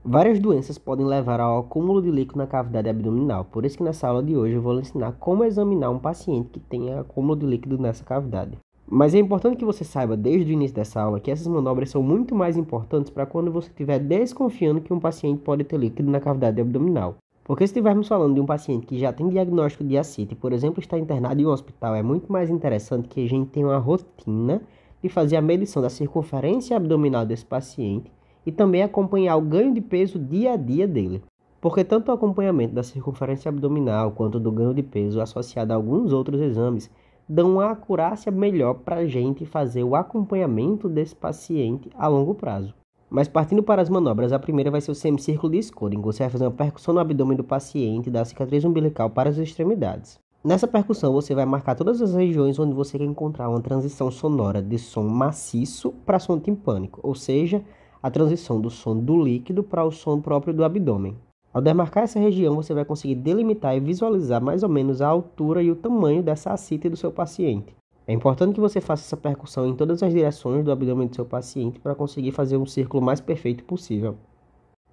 Várias doenças podem levar ao acúmulo de líquido na cavidade abdominal, por isso que nessa aula de hoje eu vou lhe ensinar como examinar um paciente que tenha acúmulo de líquido nessa cavidade. Mas é importante que você saiba desde o início dessa aula que essas manobras são muito mais importantes para quando você estiver desconfiando que um paciente pode ter líquido na cavidade abdominal. Porque se estivermos falando de um paciente que já tem diagnóstico de ascite e, por exemplo, está internado em um hospital, é muito mais interessante que a gente tenha uma rotina de fazer a medição da circunferência abdominal desse paciente e também acompanhar o ganho de peso dia a dia dele. Porque tanto o acompanhamento da circunferência abdominal quanto do ganho de peso associado a alguns outros exames dão uma acurácia melhor para a gente fazer o acompanhamento desse paciente a longo prazo. Mas partindo para as manobras, a primeira vai ser o semicírculo de Skåde, em que você vai fazer uma percussão no abdômen do paciente da cicatriz umbilical para as extremidades. Nessa percussão, você vai marcar todas as regiões onde você quer encontrar uma transição sonora de som maciço para som timpânico, ou seja, a transição do som do líquido para o som próprio do abdômen. Ao demarcar essa região, você vai conseguir delimitar e visualizar mais ou menos a altura e o tamanho dessa ascite do seu paciente. É importante que você faça essa percussão em todas as direções do abdômen do seu paciente para conseguir fazer um círculo mais perfeito possível.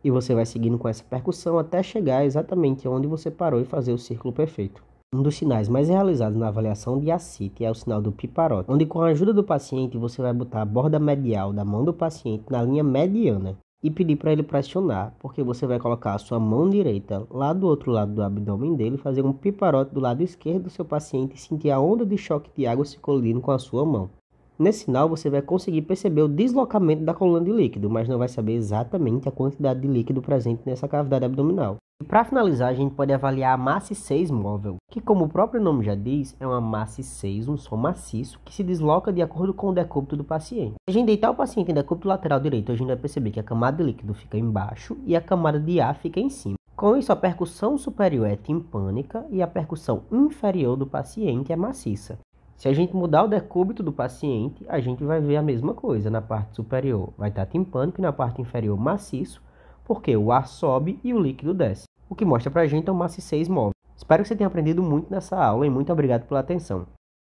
E você vai seguindo com essa percussão até chegar exatamente onde você parou e fazer o círculo perfeito. Um dos sinais mais realizados na avaliação de ascite é o sinal do Piparote, onde com a ajuda do paciente você vai botar a borda medial da mão do paciente na linha mediana e pedir para ele pressionar, porque você vai colocar a sua mão direita lá do outro lado do abdômen dele, fazer um piparote do lado esquerdo do seu paciente e sentir a onda de choque de água se colidindo com a sua mão. Nesse sinal você vai conseguir perceber o deslocamento da coluna de líquido, mas não vai saber exatamente a quantidade de líquido presente nessa cavidade abdominal. E para finalizar, a gente pode avaliar a MACE 6 móvel, que como o próprio nome já diz, é uma MACE 6, um som maciço, que se desloca de acordo com o decúbito do paciente. Se a gente deitar o paciente em decúbito lateral direito, a gente vai perceber que a camada de líquido fica embaixo e a camada de ar fica em cima. Com isso, a percussão superior é timpânica e a percussão inferior do paciente é maciça. Se a gente mudar o decúbito do paciente, a gente vai ver a mesma coisa. Na parte superior vai estar timpânico e na parte inferior maciço, porque o ar sobe e o líquido desce. O que mostra pra gente é o MACE 6 móvel. Espero que você tenha aprendido muito nessa aula e muito obrigado pela atenção.